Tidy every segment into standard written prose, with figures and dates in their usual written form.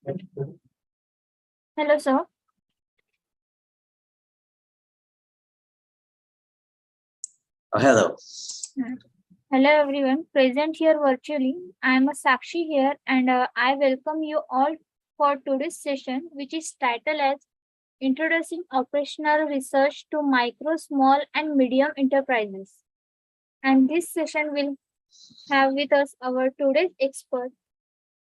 Hello, sir. Hello. Hello, everyone present here virtually. I am a Sakshi here, and I welcome you all for today's session, which is titled as Introducing Operational Research to Micro, Small, and Medium Enterprises. And this session will have with us our today's expert,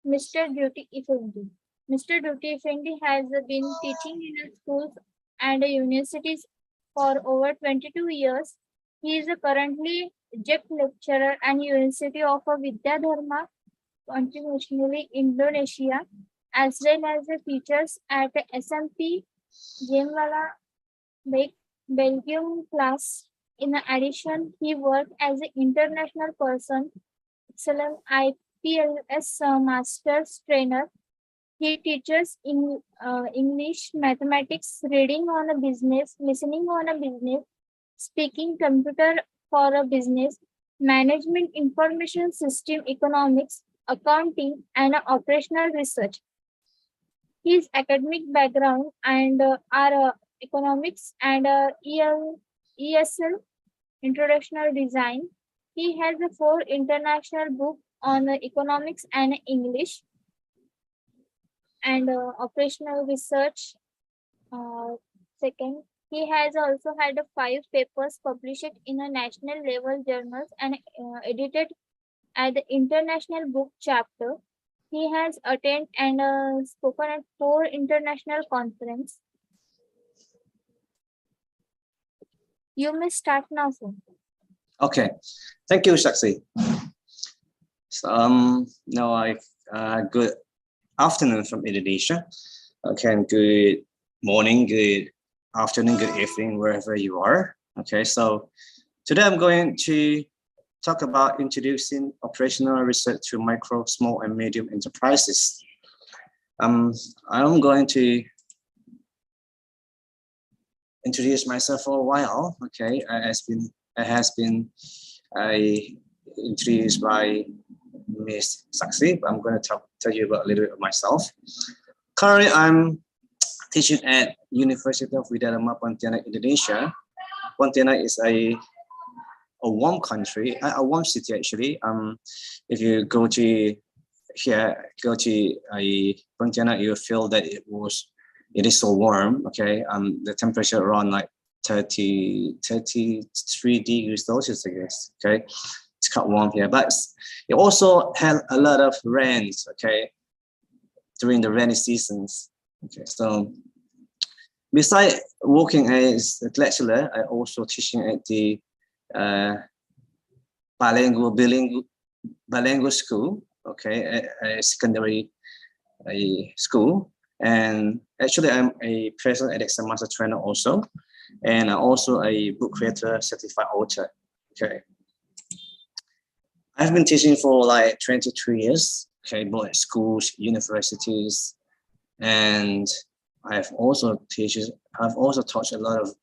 Mr. Duty Effendi. Mr. Duty Effendi has been teaching in schools and universities for over 22 years. He is currently Ject lecturer and University of Vidyadharma, internationally Indonesia, as well as teachers at SMP Jamwala, Belgium class. In addition, he worked as an international person, excellent IPLS master's trainer. He teaches English, mathematics, reading on a business, listening on a business, speaking computer for a business, management information system economics, accounting, and operational research. His academic background and are economics and ESL, introductional design. He has a 4 international books on economics and English and operational research. Second, he has also had 5 papers published in a national level journals and edited at the International Book Chapter. He has attended and spoken at 4 international conferences. You may start now, sir. Okay, thank you, Saksi. So, now good afternoon from Indonesia. Okay, and good morning, good afternoon, good evening, wherever you are. Okay, so today I'm going to talk about introducing operational research to micro, small, and medium enterprises. I'm going to introduce myself for a while. Okay, I has been introduced by Miss Saksi, but I'm going to tell you about a little bit of myself. Currently, I'm teaching at University of Vidyadharma Pontianak, Indonesia. Pontianak is a warm country, a warm city actually. If you go to Pontianak, you feel that it is so warm. Okay, the temperature around like 33 degrees Celsius, I guess. Okay, it's quite warm here, but it also had a lot of rains. Okay, during the rainy seasons. Okay, so besides working as a lecturer, I also teaching at the bilingual school. Okay, a secondary school, and actually I'm a present at exam master trainer also, and I'm also a book creator, certified author. Okay, I've been teaching for like 22 years. Okay, both at schools, universities, and I've also taught a lot of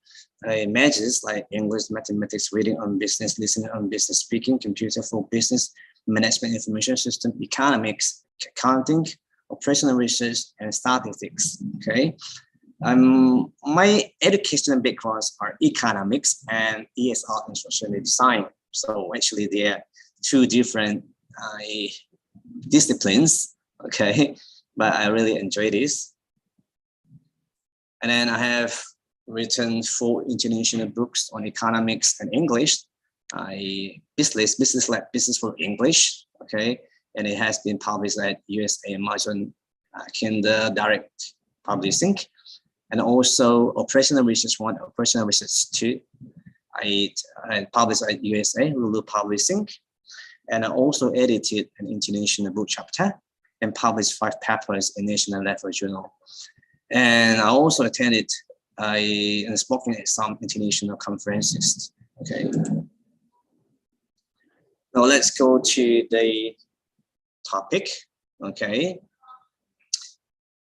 majors like English, mathematics, reading on business, listening on business, speaking, computer for business, management information system, economics, accounting, operational research, and statistics. Okay, my educational backgrounds are economics and ESR, instructional design. So actually, they are 2 different disciplines. Okay, but I really enjoy this. And then I have written 4 international books on economics and English. Business like Business for English. Okay, and it has been published at USA Amazon Kindle Direct Publishing, and also Operational Research 1, Operational Research 2. I published at USA Lulu Publishing, and I also edited an international book chapter and published 5 papers in national level journal. And I also attended and spoken at some international conferences. Okay. Now let's go to the topic. Okay.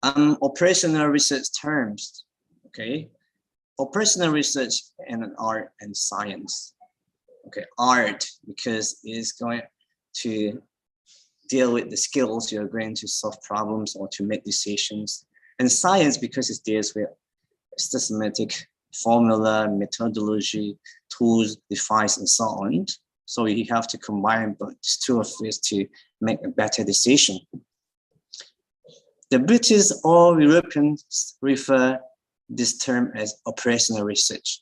Operational research terms. Okay. Operational research and art and science. Okay, art, because it's going to deal with the skills you're going to solve problems or to make decisions. And science, because it deals with systematic formula, methodology, tools, device, and so on. So you have to combine these two of these to make a better decision. The British or Europeans refer this term as operational research,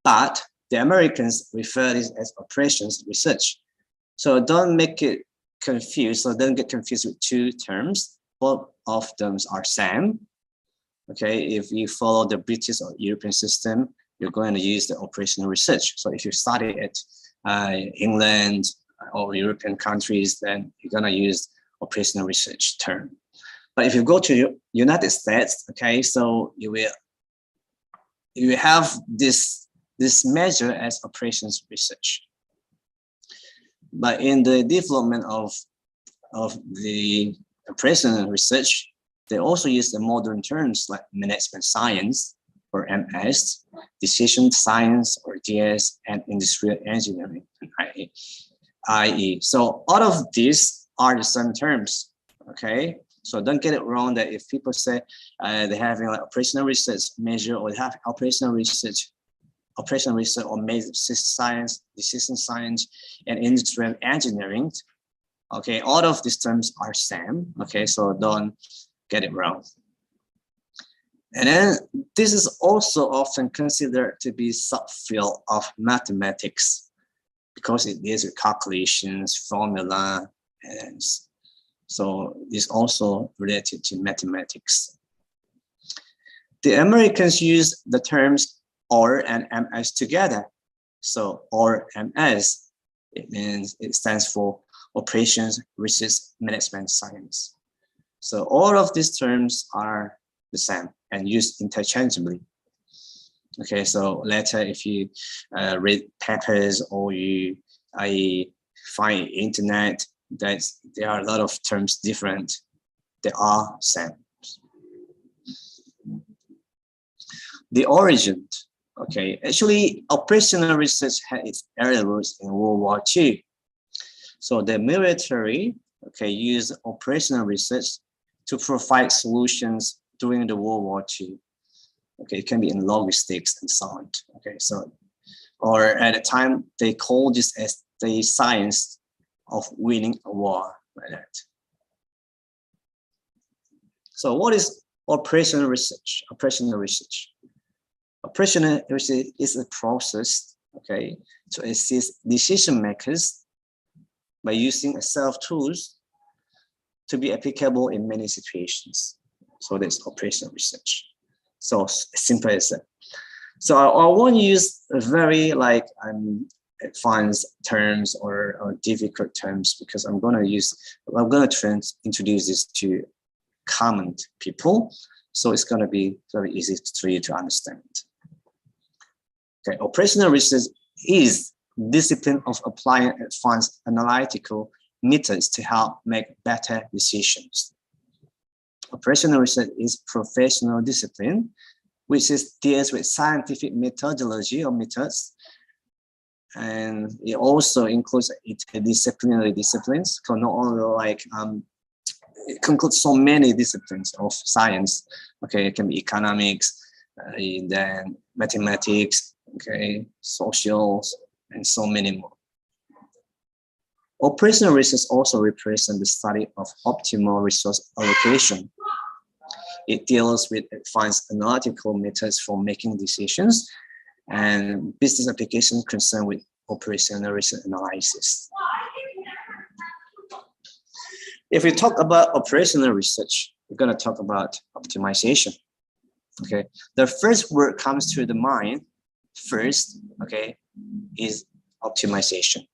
but the Americans refer this as operations research. So don't make it confused. So don't get confused with two terms. Both of them are same. Okay, if you follow the British or European system, you're going to use the operational research. So if you study at England or European countries, then you're going to use operational research term. But if you go to United States, okay, so you will have this measure as operations research. But in the development of the operational research, they also use the modern terms like management science or MS, decision science or DS, and industrial engineering, IE. So all of these are the same terms, okay? So don't get it wrong that if people say they're having like operational research major or they have operational research or major science, decision science, and industrial engineering, okay, all of these terms are same, okay? So don't get it wrong. And then this is also often considered to be subfield of mathematics because it deals with calculations, formula, and so it's also related to mathematics. The Americans use the terms OR and MS together. So OR MS, it stands for Operations Research Management Science. So all of these terms are the same and used interchangeably. Okay, so later if you read papers or you find internet, that there are a lot of terms different. They are same. The origin, okay, actually operational research had its early roots in World War II. So the military, okay, used operational research to provide solutions during the World War II. Okay, it can be in logistics and so on. Okay, so, or at the time they called this as the science of winning a war, like that. So what is operational research? Operational research is a process, okay, to assist decision makers by using a set of tools to be applicable in many situations. So that's operational research. So simple as that. So I won't use a very advanced terms or difficult terms because I'm going to introduce this to common people. So it's going to be very easy for you to understand. Okay, operational research is discipline of applying advanced analytical methods to help make better decisions. Operational research is professional discipline, which deals with scientific methodology or methods. And it also includes interdisciplinary disciplines. So not only it includes so many disciplines of science. Okay, it can be economics, then mathematics, okay, socials, and so many more. Operational research also represents the study of optimal resource allocation. It deals with advanced analytical methods for making decisions and business applications concerned with operational research analysis. If we talk about operational research, we're going to talk about optimization. Okay, the first word comes to the mind first, okay, is optimization.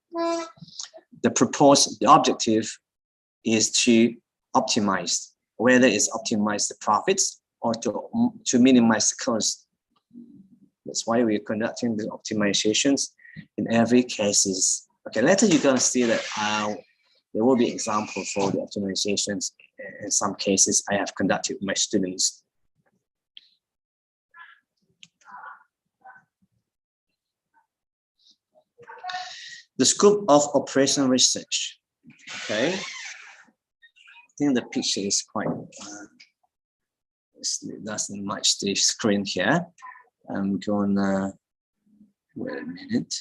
The objective is to optimize, whether it's optimize the profits or to minimize the cost. That's why we're conducting the optimizations in every cases. Okay, later you're gonna see that there will be examples for the optimizations in some cases I have conducted with my students. The scope of operational research, okay? think the picture is quite, it doesn't match the screen here. I'm gonna, wait a minute.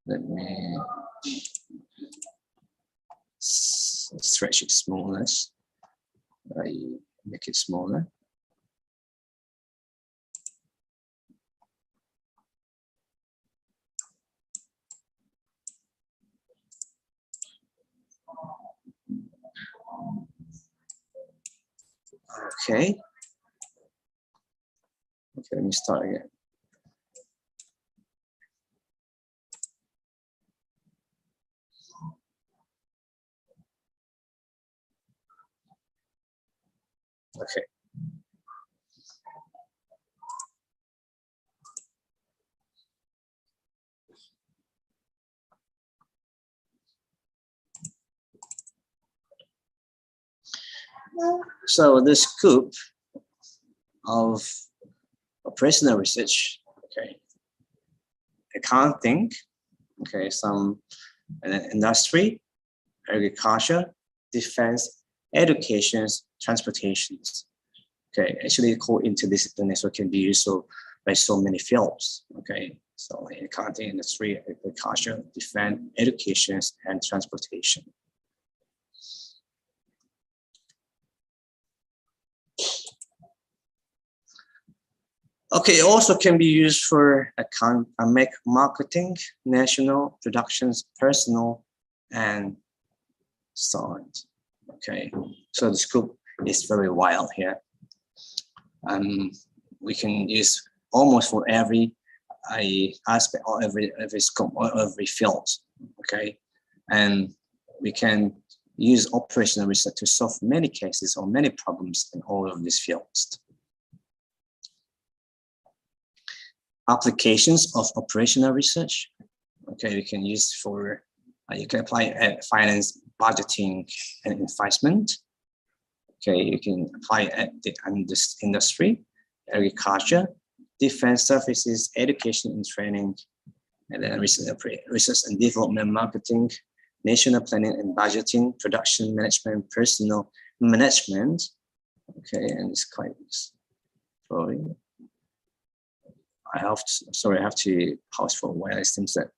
Let me stretch it smaller. I make it smaller. Okay. Okay, let me start again. Okay. So the scope of operational research, okay, accounting, okay, some industry, agriculture, defense, education, transportations. Okay, actually co-interdisciplinary, so can be used by so many fields. Okay, so in accounting, industry, agriculture, defense, education, and transportation. Okay, it also can be used for marketing, national, productions, personal, and so on. Okay, so the scope is very wide here. We can use almost for every aspect or every scope or every field. Okay, and we can use operational research to solve many cases or many problems in all of these fields. Applications of operational research. Okay, we can use for, you can apply at finance, budgeting, and investment. Okay, you can apply at the industry, agriculture, defense services, education and training, and then research and development, marketing, national planning and budgeting, production management, personal management. Okay, and it's quite probably. I have to pause for a while. It seems that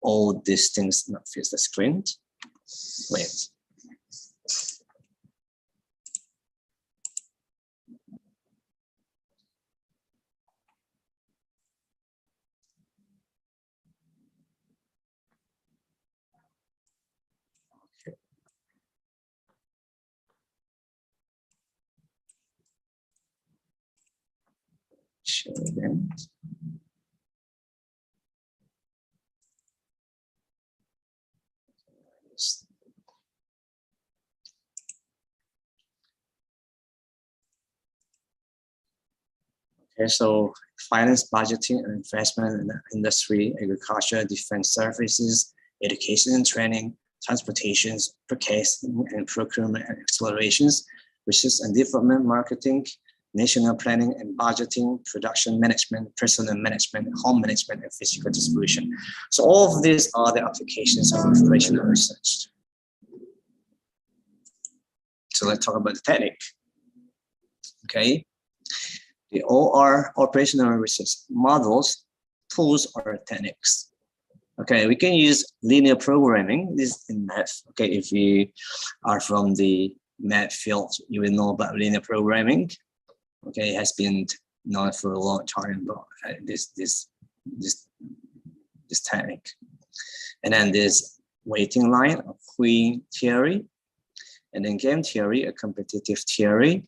all these things not fit the screen. Wait. Okay. Show again. Okay, so finance, budgeting, and investment in the industry, agriculture, defense services, education and training, transportations, purchasing and procurement and explorations, research and development, marketing, national planning and budgeting, production management, personal management, home management, and physical distribution. So all of these are the applications of operational research. So let's talk about the technique. Okay. The OR, operational research models, tools, or techniques. Okay, we can use linear programming. This is in math. Okay, if you are from the math field, you will know about linear programming. Okay, it has been known for a long time about this technique. And then there's weighting line, a queen theory, and then game theory, a competitive theory,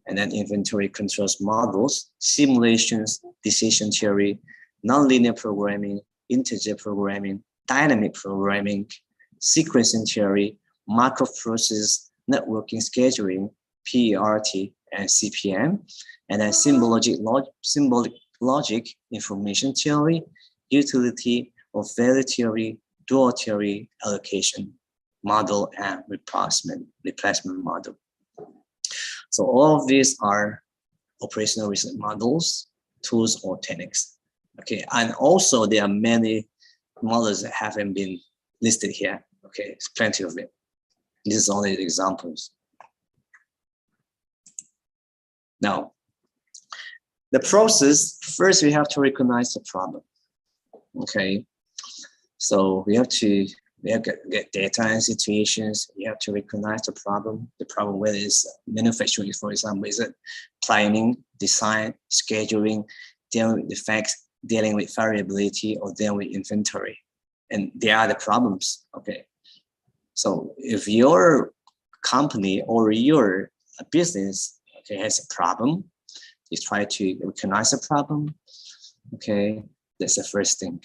and then inventory controls models, simulations, decision theory, nonlinear programming, integer programming, dynamic programming, sequencing theory, macro process, networking scheduling, PERT, and CPM, and then symbolic logic, information theory, utility of value theory, dual theory, allocation model, and replacement model. So all of these are operational research models, tools, or techniques. Okay, and also there are many models that haven't been listed here. Okay, it's plenty of it. This is only examples. Now, the process, first we have to recognize the problem. Okay, so we have to get data and situations. We have to recognize the problem. The problem whether it's manufacturing, for example, is it planning, design, scheduling, dealing with defects, dealing with variability, or dealing with inventory. And they are the problems. Okay, so if your company or your business, okay, has a problem, you try to recognize the problem. Okay, that's the first thing.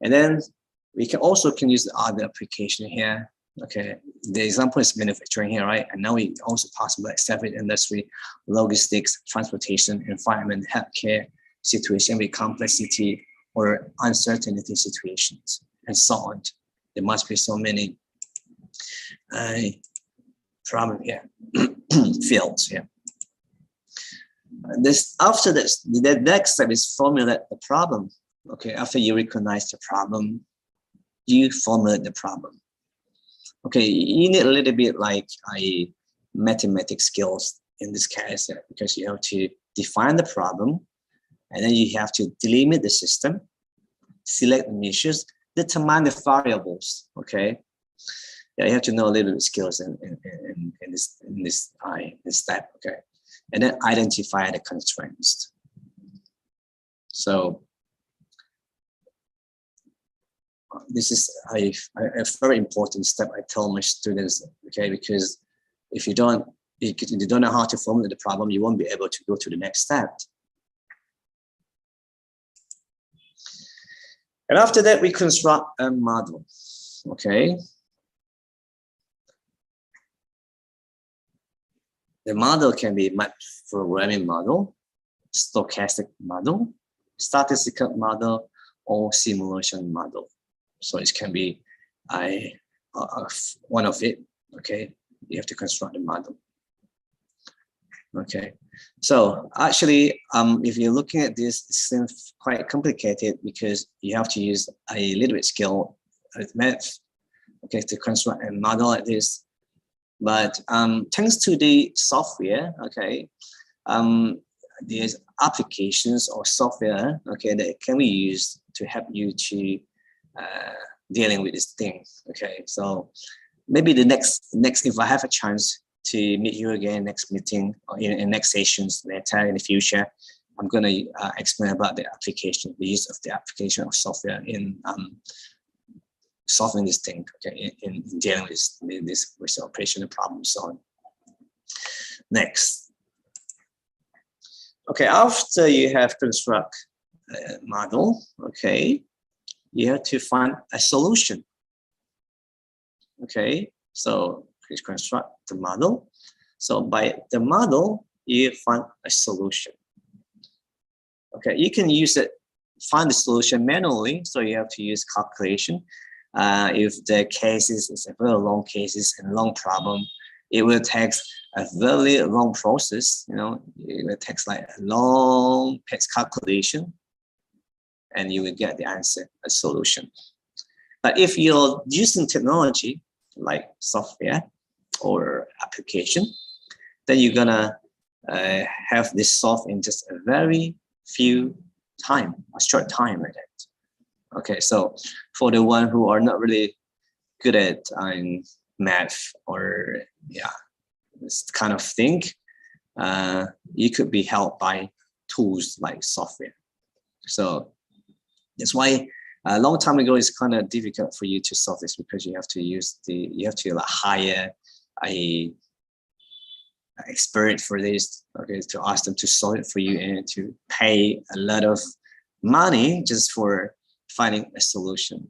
And then we can use other application here. Okay, the example is manufacturing here, right? And now we also possible like service industry, logistics, transportation, environment, healthcare situation with complexity or uncertainty situations, and so on. There must be so many problem here, fields here. After this, the next step is formulate the problem. Okay, after you recognize the problem, you formulate the problem. Okay, you need a little bit like a mathematics skills in this case, because you have to define the problem, and then you have to delimit the system, select the measures, determine the variables. Okay, yeah, you have to know a little bit of skills in this step. Okay, and then identify the constraints. So this is a very important step I tell my students. Okay, because if you don't know how to formulate the problem, you won't be able to go to the next step. And after that, we construct a model. Okay. The model can be programming model, stochastic model, statistical model, or simulation model. So it can be one of it. Okay, you have to construct a model. Okay, so actually, if you're looking at this, it seems quite complicated because you have to use a little bit skill with math, okay, to construct a model like this. But thanks to the software, okay, there's applications or software, okay, that can be used to help you to dealing with this thing. Okay, so maybe the next, if I have a chance to meet you again next meeting or in next sessions later in the future, I'm gonna explain about the application, the use of the application of software in solving this thing, okay, in dealing with this operational problem. So on. Next, okay, after you have construct a model, okay, you have to find a solution. Okay, so please construct the model. So by the model, you find a solution. Okay, you can use it, find the solution manually. So you have to use calculation. If the cases is a very long cases and long problem, it will take a very long process. You know, it will take like a long calculation, and you will get the answer, a solution. But if you're using technology like software or application, then you're gonna have this solved in just a very few time, a short time like that. Okay, so for the one who are not really good at math or this kind of thing, you could be helped by tools like software. So that's why a long time ago it's kind of difficult for you to solve this, because you have to like hire a expert for this, okay, to ask them to solve it for you and to pay a lot of money just for finding a solution.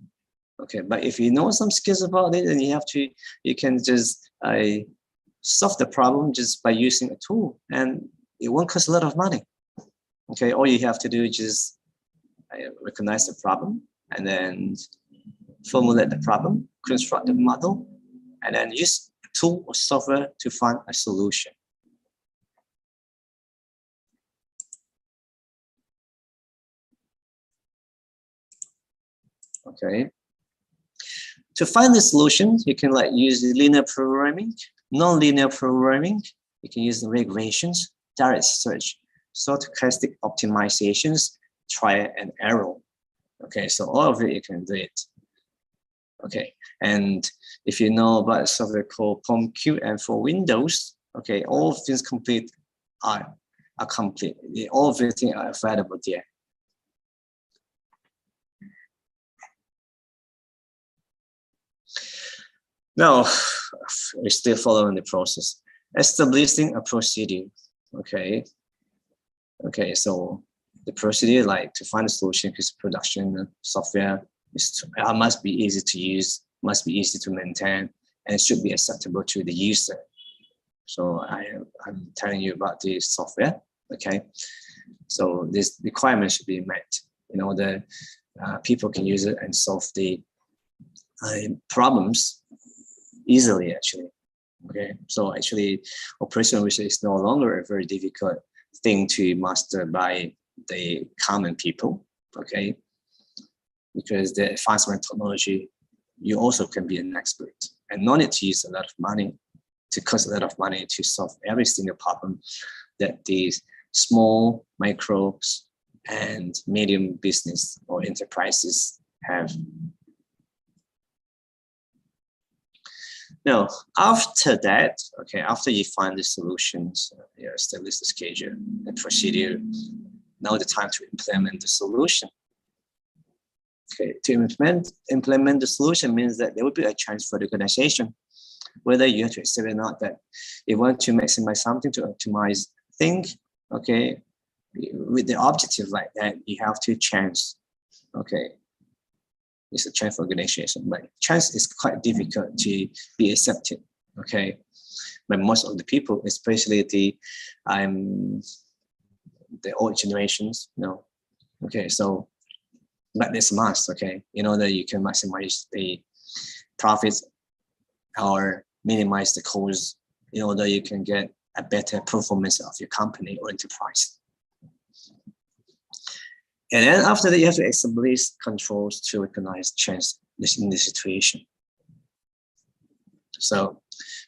Okay, but if you know some skills about it, then you can just solve the problem just by using a tool, and it won't cost a lot of money. Okay, all you have to do is just recognize the problem and then formulate the problem, construct the model, and then use a tool or software to find a solution. Okay. To find the solution, you can like use linear programming, non-linear programming. You can use the regressions, direct search, stochastic optimizations, trial and error. Okay, so all of it you can do it. Okay, and if you know about a software called Pancake and for Windows, okay, all things complete are complete. All everything are available there. Now, we're still following the process. Establishing a procedure, okay? Okay, so the procedure, like to find a solution, because production software must be easy to use, must be easy to maintain, and should be acceptable to the user. So I'm telling you about the software, okay? So this requirement should be met in order people can use it and solve the problems easily, actually. Okay, so actually operational research is no longer a very difficult thing to master by the common people, okay? Because the advancement technology, you also can be an expert and no need to use a lot of money, to cost a lot of money to solve every single problem that these small, micros, and medium business or enterprises have. Now, after that, okay, after you find the solutions, you establish the schedule, the procedure, now the time to implement the solution. Okay, to implement the solution means that there will be a chance for the organization, whether you have to accept or not, that you want to maximize something, to optimize things, okay, with the objective like that, you have to change, okay. It's a chance for organization, but chance is quite difficult to be accepted, okay? But most of the people, especially the old generations, okay, so but this must, okay, in order you can maximize the profits or minimize the costs, in order you can get a better performance of your company or enterprise. And then after that, you have to establish controls to recognize change in the situation. So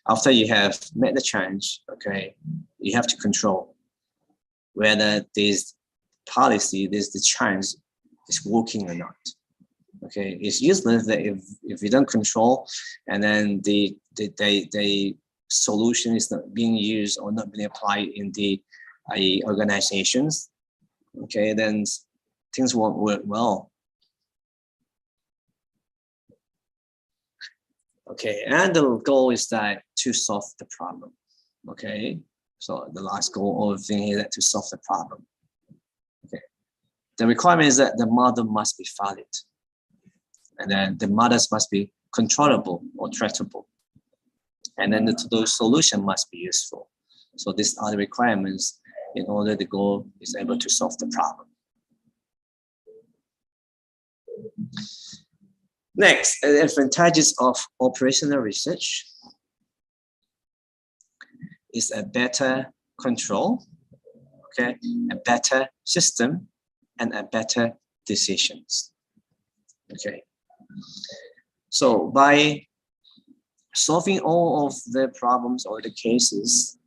after you have made the change, okay, you have to control whether this policy, the change is working or not. Okay, it's useless that if you don't control and then the solution is not being used or not being applied in the organizations, okay, then things won't work well. Okay, and the goal is that to solve the problem. Okay, so the last goal of the thing is that to solve the problem. Okay, the requirement is that the model must be valid, and then the models must be controllable or trackable, and then the solution must be useful. So these are the requirements in order the goal is able to solve the problem. Next, the advantages of operational research is a better control, okay, a better system, and a better decisions. Okay, so by solving all of the problems or the cases,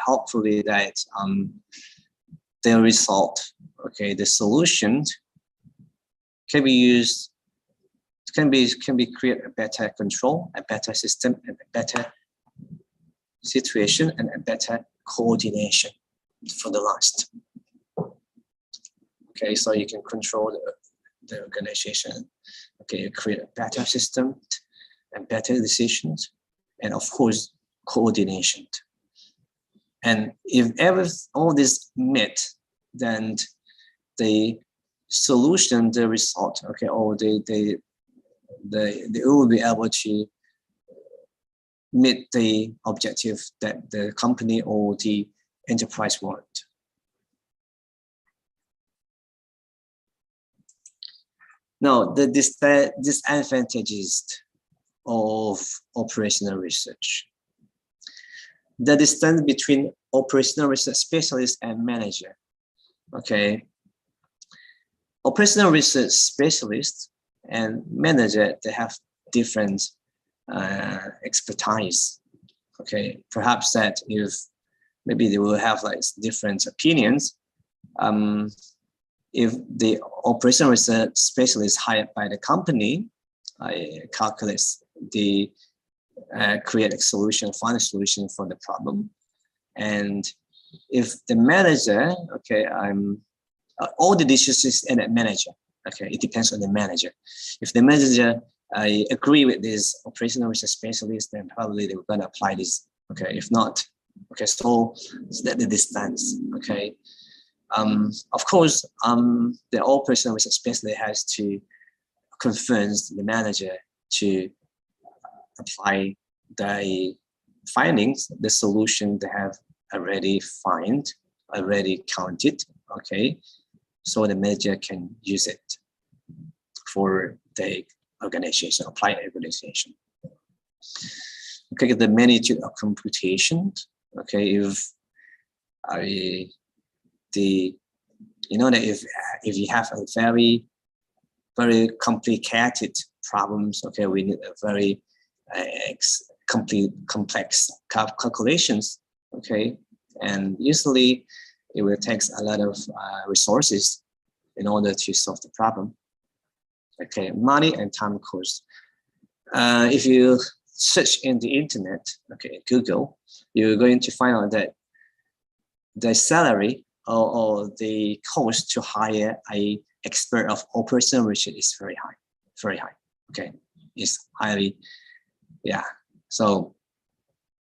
hopefully that the result, okay, the solution can be used, can be create a better control, a better system, and a better situation, and a better coordination for the last. Okay, so you can control the organization. Okay, you create a better system and better decisions, and of course coordination. And if ever all this met, then the solution, the result, okay, or they will be able to meet the objective that the company or the enterprise want. Now, the disadvantages of operational research. The distance between operational research specialist and manager. Okay. Operational research specialist, and manager, they have different expertise. Okay, perhaps that if maybe they will have like different opinions. If the operational research specialist hired by the company, I calculate the create a solution, find a solution for the problem. And if the manager, okay, all the decisions in the manager. Okay, it depends on the manager. If the manager I agree with this operational research specialist, then probably they were going to apply this. Okay, if not, okay, so that the distance. Okay, of course, the operational research specialist has to convince the manager to apply the findings, the solution they have already already counted. Okay, so the manager can use it for the organization, apply organization. Okay, the magnitude of computation. Okay, if that if you have a very complicated problems, okay, we need a very complex calculations. Okay, and usually it will take a lot of resources in order to solve the problem. Okay, money and time cost. If you search in the internet, okay, Google, you're going to find out that the salary or the cost to hire a expert of operational research is very high. Okay, it's highly, yeah. So,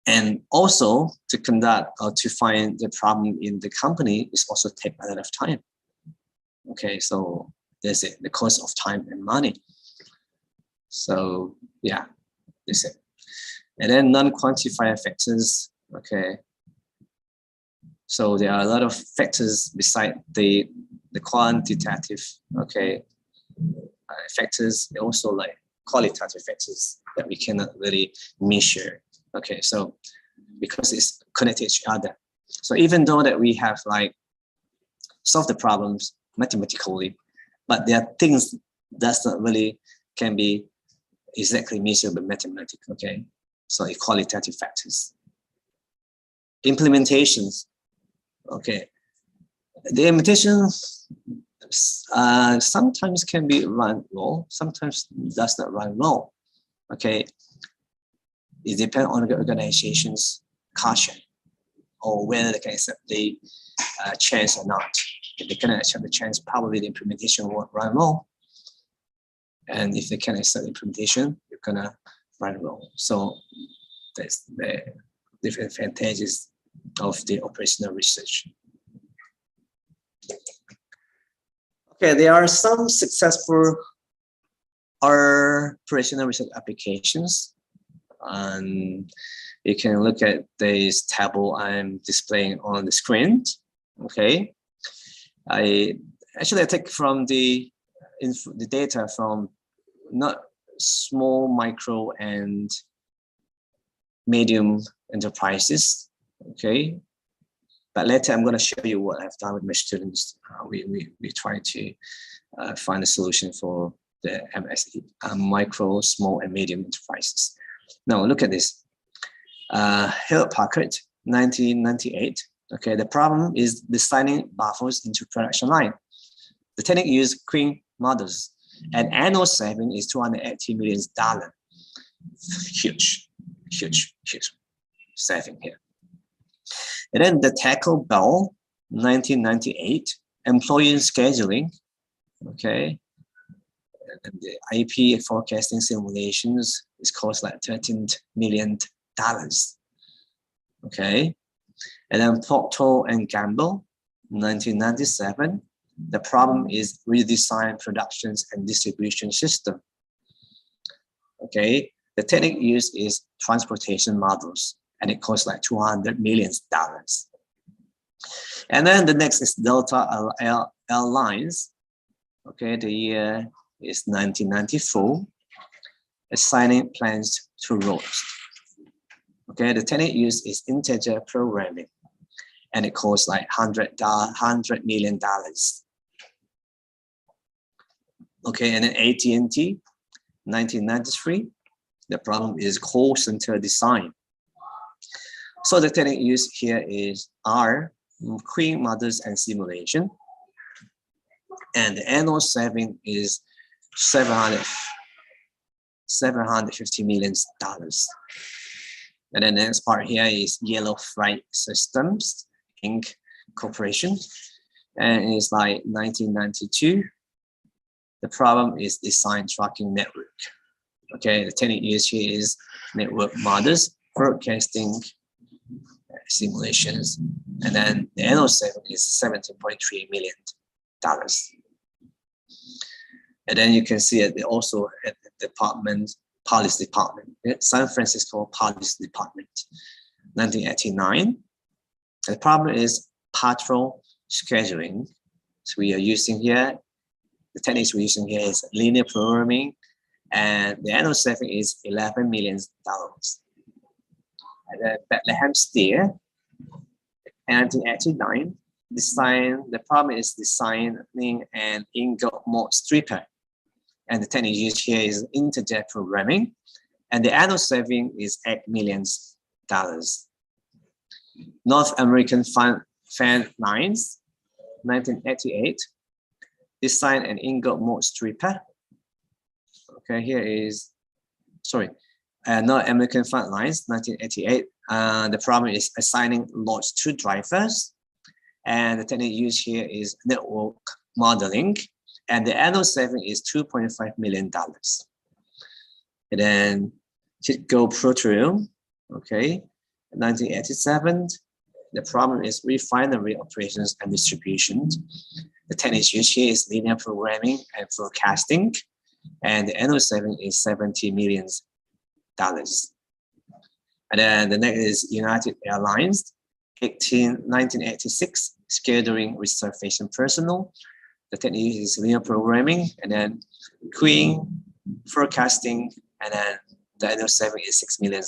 and also to conduct or to find the problem in the company is also take a lot of time. Okay, so that's it, the cost of time and money. So yeah, that's it. And then non-quantified factors. Okay, so there are a lot of factors beside the quantitative, okay, factors, also like qualitative factors that we cannot really measure. Okay, so because it's connected to each other. So even though that we have like solved the problems mathematically, but there are things that's not really can be exactly measured by mathematics. Okay, so qualitative factors. Implementations. Okay, the implementation sometimes can be run well, sometimes does not run well. Okay, it depends on the organization's culture or whether they can accept the change or not. If they cannot accept the change, probably the implementation won't run well. And if they can accept the implementation, you're gonna run well. So that's the different advantages of the operational research. Okay, there are some successful operational research applications. And you can look at this table I'm displaying on the screen. Okay, I take from the data from not small, micro, and medium enterprises. Okay, but later I'm going to show you what I've done with my students. We try to find a solution for the MSE, micro, small, and medium enterprises. Now look at this. Hewlett-Packard, 1998. Okay, the problem is designing baffles into production line. The technique used Queen models, and annual saving is $280 million. Huge saving here. And then the Taco Bell, 1998, employee scheduling. Okay, and the IP forecasting simulations is cost like $13 million. Okay, and then Procter and Gamble, 1997. The problem is redesign productions and distribution system. Okay, the technique used is transportation models, and it costs like $200 million. And then the next is Delta Airlines. Okay, the year is 1994. Assigning plans to routes. Okay, the technique used is integer programming, and it costs like $100 million. Okay, and then AT&T, 1993. The problem is call center design. So the technique used here is R, Queen models and simulation. And the annual saving is $750 million. And then the next part here is Yellow Freight Systems, Inc. Corporation. And it's like 1992. The problem is design tracking network. Okay, the technique used here is network models, forecasting, simulations, and then the annual saving is $17.3 million. And then you can see it also at the policy department, San Francisco Policy Department, 1989. The problem is patrol scheduling. So we are using here, the techniques we're using here is linear programming, and the annual saving is $11 million. And then Bethlehem Steel, 1989. The problem is designing an ingot mold stripper. And the technique used here is integer programming. And the annual saving is $8 million. North American Fan Lines, 1988. Design an ingot mold stripper. Okay, here is, North American Fan Lines, 1988. The problem is assigning loads to drivers. And the technique used here is network modeling. And the annual saving is $2.5 million. And then Go Petroleum, okay, 1987. The problem is refinery operations and distribution. The technique used here is linear programming and forecasting. And the annual saving is $70 million. And then the next is United Airlines, 1986, scheduling reservation personnel. The technique is linear programming, and then queuing, forecasting, and then the annual saving is $6 million.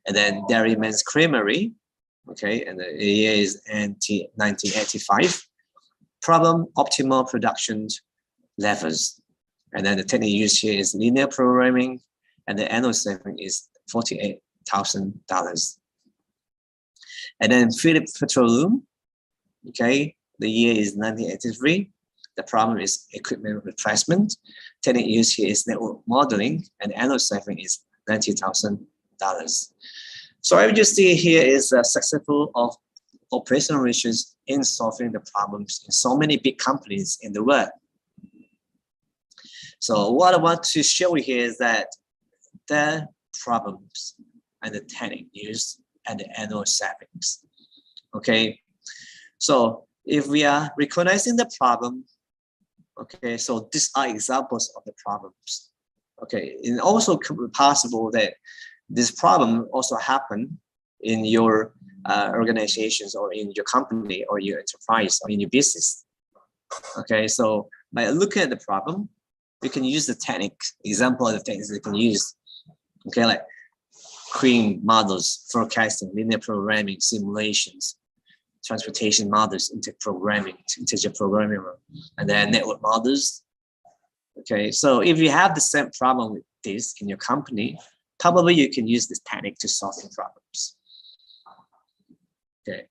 And then Dairyman's Creamery, okay, and the year is 1985. Problem, optimal production levels. And then the technique used here is linear programming, and the annual saving is $48,000. And then Phillips Petroleum, okay, the year is 1983. The problem is equipment replacement. Technique used here is network modeling, and the annual saving is $90,000. So what you see here is a successful of operational research in solving the problems in so many big companies in the world. So what I want to show you here is that the problems and the technique used and the annual savings. Okay, so if we are recognizing the problem, okay, so these are examples of the problems. Okay, it also could be possible that this problem also happen in your organizations or in your company or your enterprise or in your business. Okay, so by looking at the problem, we can use the technique, example of the techniques we can use. Okay, like queuing models, forecasting, linear programming, simulations, transportation models, integer programming, and then network models. Okay, so if you have the same problem with this in your company, probably you can use this technique to solve the problems. Okay,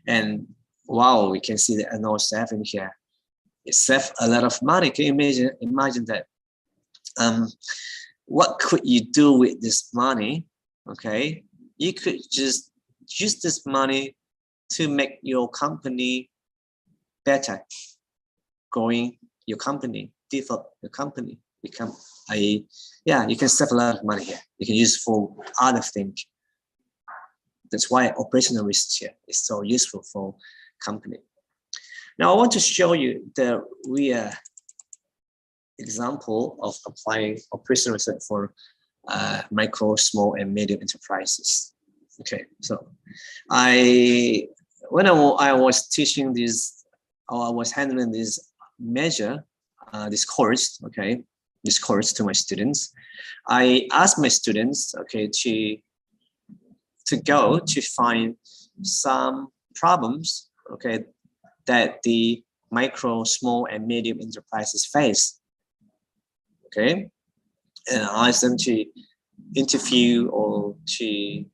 and wow, we can see the annual saving here. It saves a lot of money. Can you imagine that? What could you do with this money? Okay, you could just use this money to make your company better, growing your company, develop your company, become you can save a lot of money here. You can use for other things. That's why operational research here is so useful for company. Now I want to show you the real example of applying operational research for micro, small, and medium enterprises. Okay, so when I was teaching this, or I was handling this this course to my students, I asked my students, okay, to go to find some problems, okay, that the micro, small, and medium enterprises face okay, and ask them to interview or to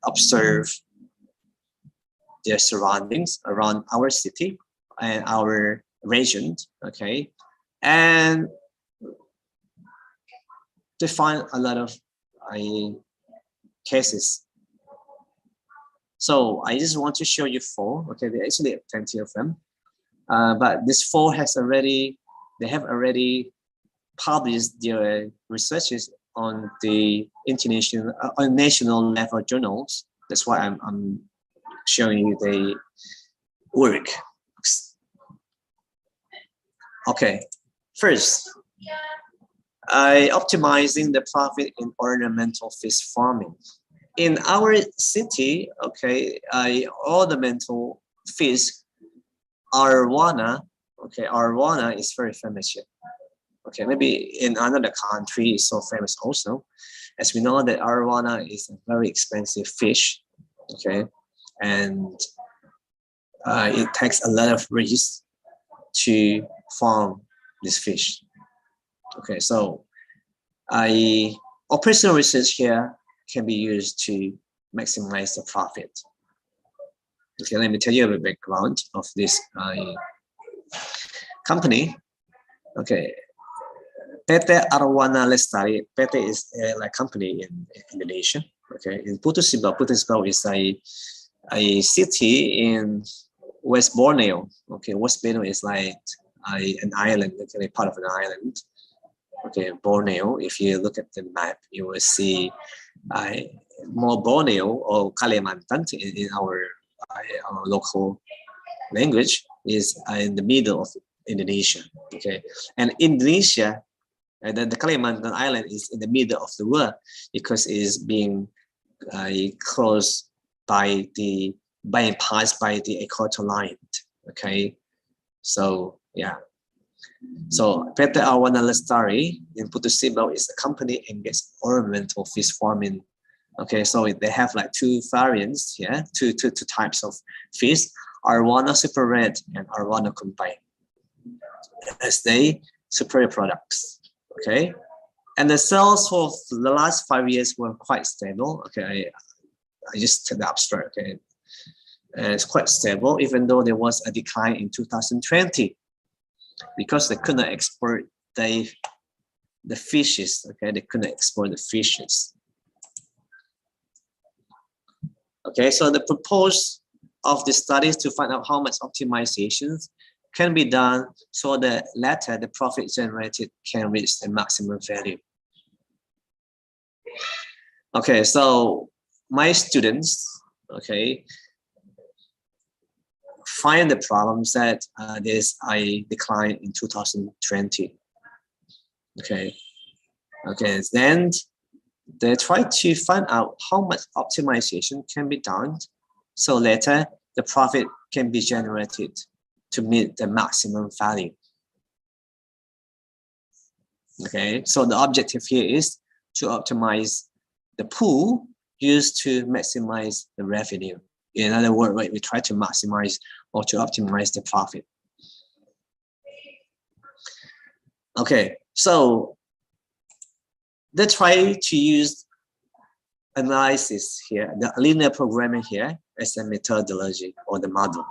observe their surroundings around our city and our region, okay, and to find a lot of cases. So I just want to show you 4. Okay, there actually plenty of them, but this 4 they have already published their researches on the international, on national level journals. That's why I'm showing you the work. Okay, first, optimizing the profit in ornamental fish farming. In our city, okay, ornamental fish, arowana, okay, arowana is very famous here. Okay, maybe in another country it's so famous also. As we know that arowana is a very expensive fish, okay, and it takes a lot of risk to farm this fish. Okay, so operational research here can be used to maximize the profit. Okay, let me tell you a background of this company. Okay, PT Arwana Lestari. PT is a company in Indonesia. Okay, in Putus Sibau. Putus Sibau is a city in West Borneo. Okay, West Borneo is like an island, okay, part of an island. Okay, Borneo. If you look at the map, you will see more Borneo or Kalimantan in our local language is in the middle of Indonesia. Okay, and Indonesia, the Kalimantan island is in the middle of the world because it is being closed by passed by the equator line. Okay, so yeah. So PT Arwana Lestari in Putus Sibau is a company engaged ornamental fish farming. Okay, so they have like 2 variants, yeah, two types of fish, Arwana Super Red and Arwana Kumpai, as they superior products. Okay, and the sales for the last 5 years were quite stable. Okay, I just took the abstract. Okay, and it's quite stable, even though there was a decline in 2020 because they couldn't export the fishes. Okay, they couldn't export the fishes. Okay, so the purpose of the study is to find out how much optimizations can be done so that later the profit generated can reach the maximum value. Okay, so my students, okay, find the problems that there's a decline in 2020. Okay, then they try to find out how much optimization can be done so later the profit can be generated to meet the maximum value. Okay, so the objective here is to optimize the pool used to maximize the revenue. In other words, we try to maximize or to optimize the profit. Okay, so they try to use analysis here, the linear programming here as a methodology or the model.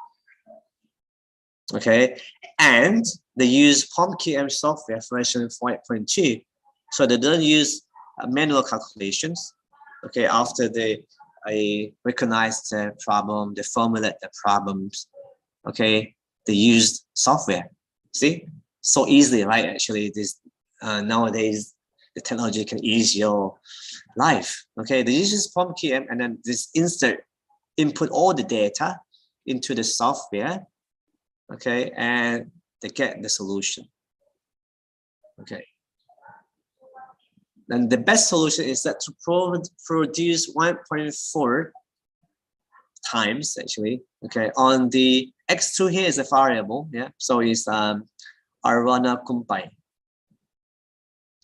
Okay, and they use Pancake software version 5.2, so they don't use manual calculations. Okay, after they recognize the problem, they formulate the problems. Okay, they use software. See, so easily, right? Actually, this nowadays the technology can ease your life. Okay, they use Pancake and then this input all the data into the software. Okay, and they get the solution. Okay. Then the best solution is that to produce 1.4 times actually. Okay, on the x2 here is a variable. Yeah, so it's Arwana Kumpai.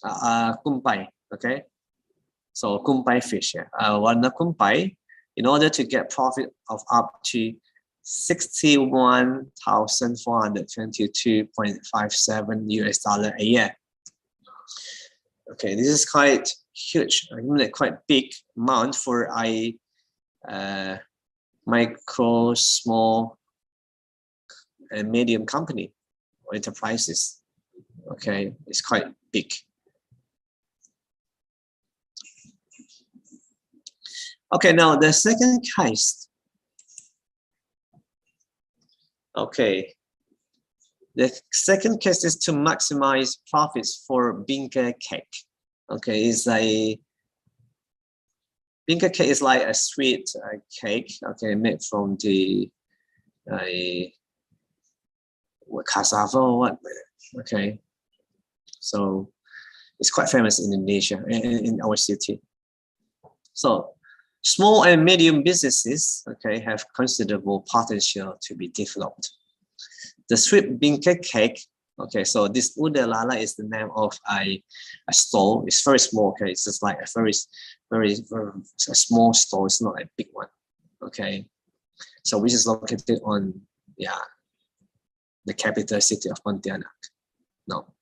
Kumpai. Okay, so Kumpai fish. Yeah, Arwana Kumpai. In order to get profit of up to 61,422.57 US dollar a year. Okay, this is quite huge, quite big amount for a micro, small, and medium company or enterprises. Okay, it's quite big. Okay, now the second case. Okay, the second case is to maximize profits for Pancake. Okay, it's a Pancake is like a sweet cake. Okay, made from the cassava or what? Okay, so it's quite famous in Indonesia, in our city. So small and medium businesses, okay, have considerable potential to be developed. The sweet Pancake cake, okay, so this Udalala is the name of a store. It's very small, okay, it's just like a very a small store. It's not a big one, okay. So which is located on, the capital city of Pontianak. No,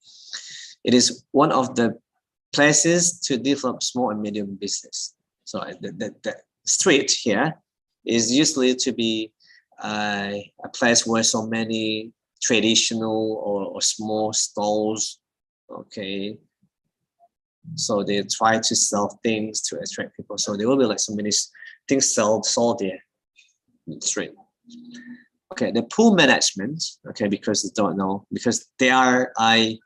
it is one of the places to develop small and medium business. So the street here is usually to be a place where so many traditional or small stalls, okay. So they try to sell things to attract people. So there will be like so many things sold there in the street. Okay, the pool management, okay, because they don't know, because they are a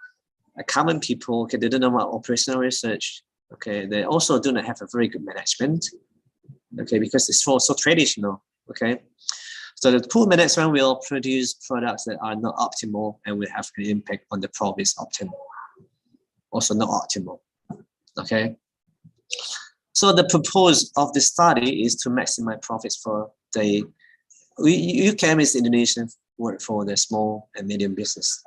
common people, okay, they don't know about operational research, okay, they also do not have a very good management, okay, because it's so traditional, okay. So the pool management will produce products that are not optimal and will have an impact on the profits obtained, also not optimal, okay. So the purpose of the study is to maximize profits for the UCAM is Indonesian word for the small and medium business.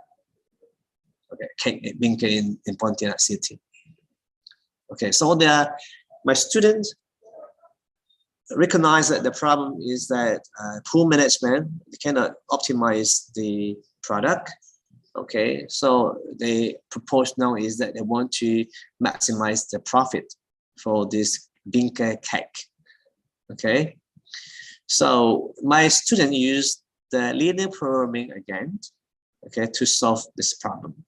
Okay, being in Pontianak City. Okay, so my students recognize that the problem is that pool management cannot optimize the product. Okay, so the propose now is that they want to maximize the profit for this Pancake cake. Okay. So my student used the linear programming again, okay, to solve this problem.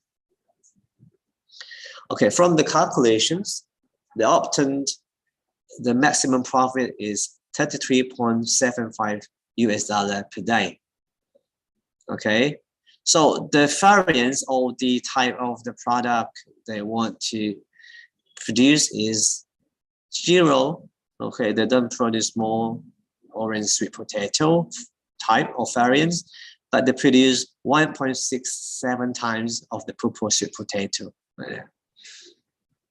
Okay, from the calculations, they obtained the maximum profit is 33.75 US dollar per day. Okay, so the variance or the type of the product they want to produce is 0. Okay, they don't produce more orange sweet potato type of variants, but they produce 1.67 times of the proposed sweet potato.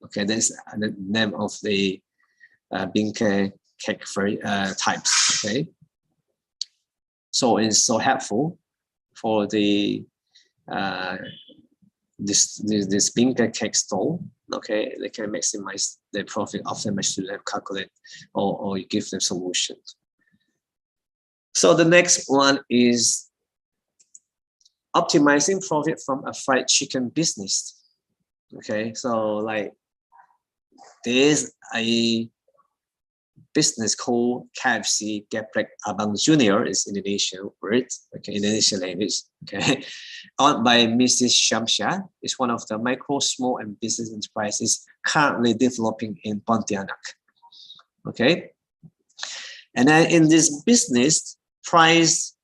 Okay, that's the name of the Pancake cake types. Okay, so it's so helpful for the this Pancake cake stall. Okay, they can maximize the profit after my student calculate or give them solutions. So the next one is optimizing profit from a fried chicken business. Okay, so like there's a business called KFC Geprek Abang Junior is Indonesian word, okay, Indonesian language, okay, owned by Mrs. Shamsha. It's one of the micro, small, and business enterprises currently developing in Pontianak. Okay, and then in this business, price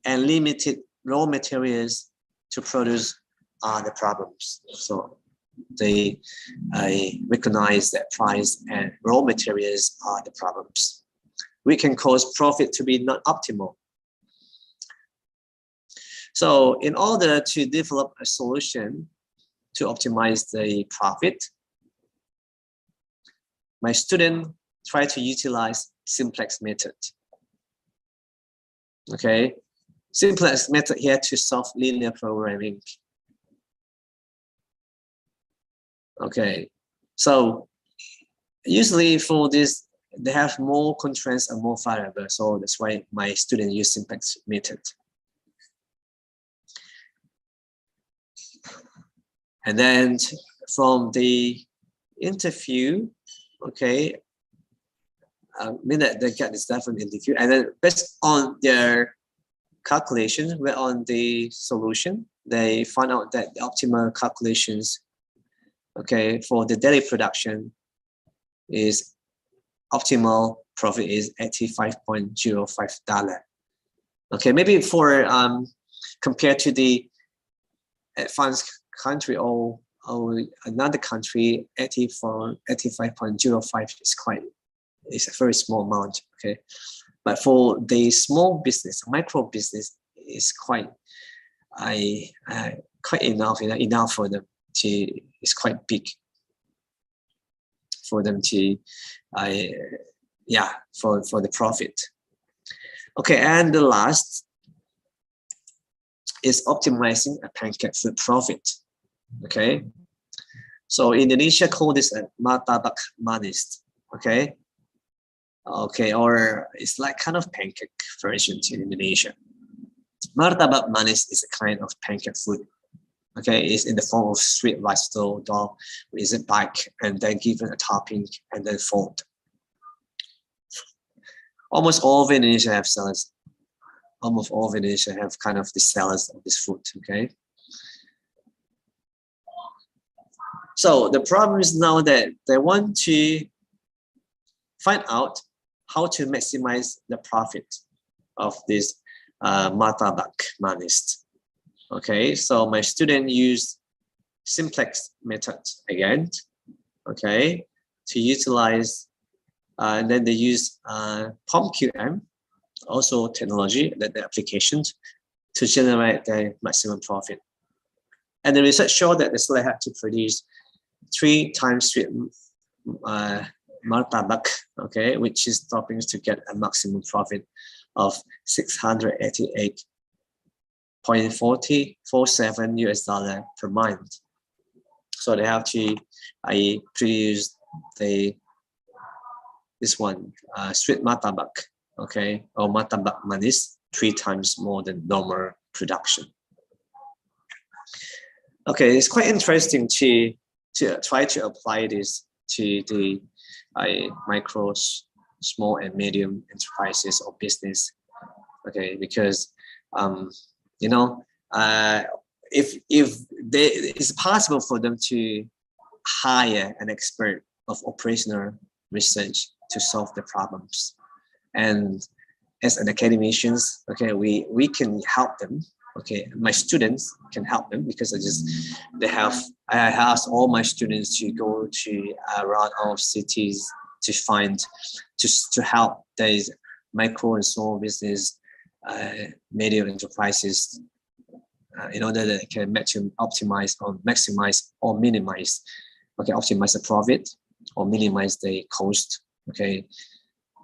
and limited raw materials to produce are the problems. So they recognize that price and raw materials are the problems. We can cause profit to be not optimal. So in order to develop a solution to optimize the profit, my student tried to utilize simplex method. Okay, simplex method here to solve linear programming. Okay, so usually for this, they have more constraints and more variables. So that's why my student use simplex method. And then from the interview, okay, mean that they get this different interview, and then based on their calculations, where on the solution, they find out that the optimal calculations, okay, for the daily production is optimal profit is $85.05. Okay, maybe for compared to the advanced country or another country, 85.05 is a very small amount. Okay, but for the small business, micro business, is quite quite enough for them to. It's quite big for them to, for the profit. Okay, and the last is optimizing a pancake food profit. Okay, so Indonesia call this a martabak manis. Okay, or it's like kind of pancake version in Indonesia. Martabak manis is a kind of pancake food. Okay, it's in the form of sweet rice dough, is it baked and then given a topping and then fold. Almost all of Indonesia have salads. Almost all of Indonesia have kind of the salads of this food. Okay. So the problem is now that they want to find out how to maximize the profit of this martabak manis. Okay, so my student used simplex method again, okay, to utilize, and then they use POM-QM, also technology, the applications, to generate the maximum profit. And the research showed that the seller had to produce 3 times sweet martabak, okay, which is toppings to get a maximum profit of $688.47 per month. So they have to produce this one sweet martabak, okay, or martabak manis 3 times more than normal production. Okay, it's quite interesting to try to apply this to the micro, small and medium enterprises or business. Okay, because if it's possible for them to hire an expert of operational research to solve the problems, and as an academicians, okay, we can help them. Okay, my students can help them because I asked all my students to go to around our cities to help these micro and small business, medium enterprises, in order that they can optimize or maximize or minimize, okay, optimize the profit or minimize the cost, okay,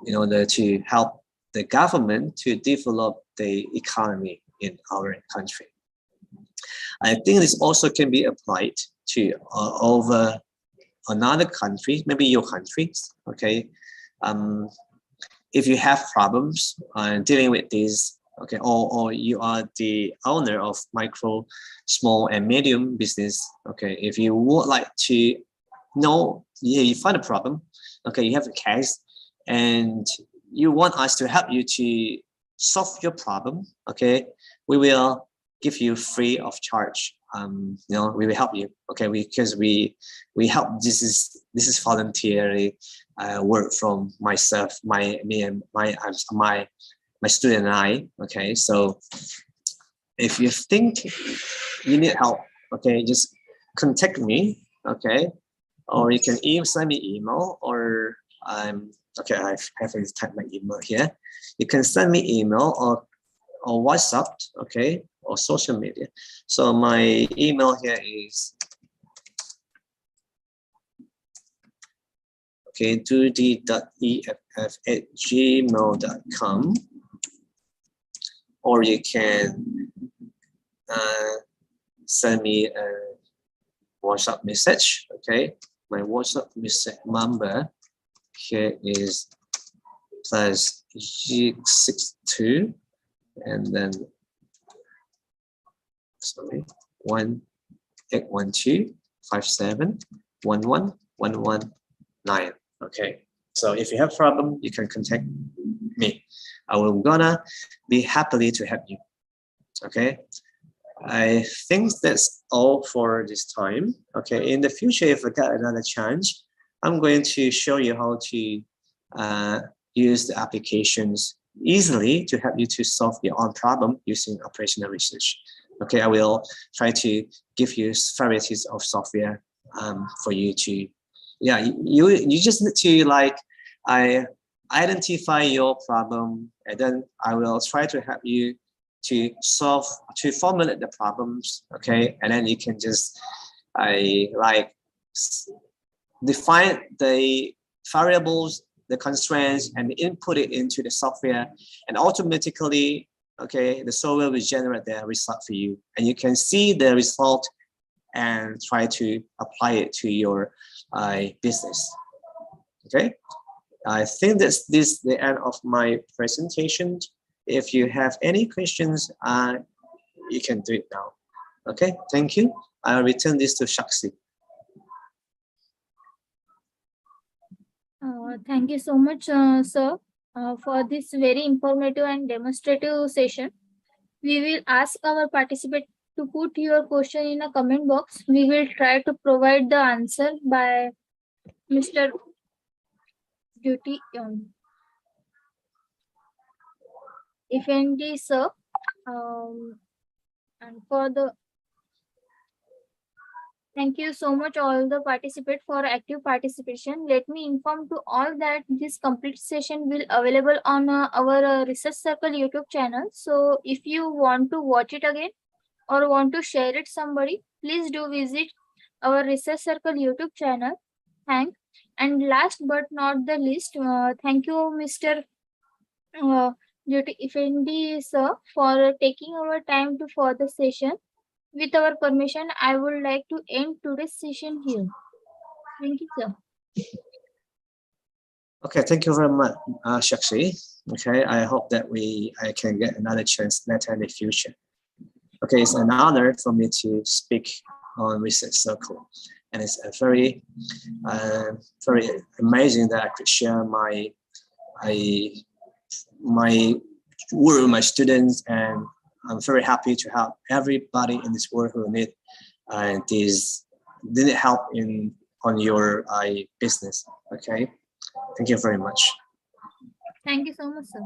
in order to help the government to develop the economy in our country. I think this also can be applied to over another country, maybe your countries, okay. If you have problems dealing with these, okay, or you are the owner of micro, small and medium business, okay, if you would like to know, you find a problem, okay, you have a case and you want us to help you to solve your problem, okay, we will give you free of charge. We will help you, okay, because we help. This is voluntary work from myself, my student and I, okay. So if you think you need help, okay, just contact me, okay, or you can send me email, or okay, I haven't typed my email here. You can send me email or WhatsApp, okay, or social media. So my email here is okay, dudi.eff@gmail.com, or you can send me a WhatsApp message. Okay, my WhatsApp message number here is +G62 and then 1812 57 11 119. Okay. So if you have problem, you can contact me. I will gonna be happily to help you. Okay. I think that's all for this time. Okay. In the future, if I get another chance, I'm going to show you how to use the applications easily to help you to solve your own problem using operational research. Okay, I will try to give you varieties of software for you to, yeah, you just need to like, I identify your problem, and then I will try to help you to formulate the problems. Okay, and then you can just, define the variables, the constraints, and input it into the software, and automatically, okay, the software will generate the result for you, and you can see the result and try to apply it to your business. Okay, I think that's the end of my presentation. If you have any questions, you can do it now. Okay, thank you. I'll return this to Shakshi. Thank you so much, sir, for this very informative and demonstrative session. We will ask our participant to put your question in a comment box. We will try to provide the answer by Mr. Duty. If any, sir, and for the thank you so much all the participate for active participation. Let me inform to all that this complete session will available on our Research Circle YouTube channel. So if you want to watch it again or want to share it somebody, please do visit our Research Circle YouTube channel. Thank. And last but not the least, thank you, Mr. Duty Effendi sir, for taking our time to for the session. With our permission, I would like to end today's session here. Thank you, sir. Okay, thank you very much, Shakshi. Okay, I hope that I can get another chance later in the future. Okay, it's an honor for me to speak on Research Circle, and it's a very amazing that I could share my work with my students, and I'm very happy to help everybody in this world who need help on your business. Okay, thank you very much. Thank you so much, sir.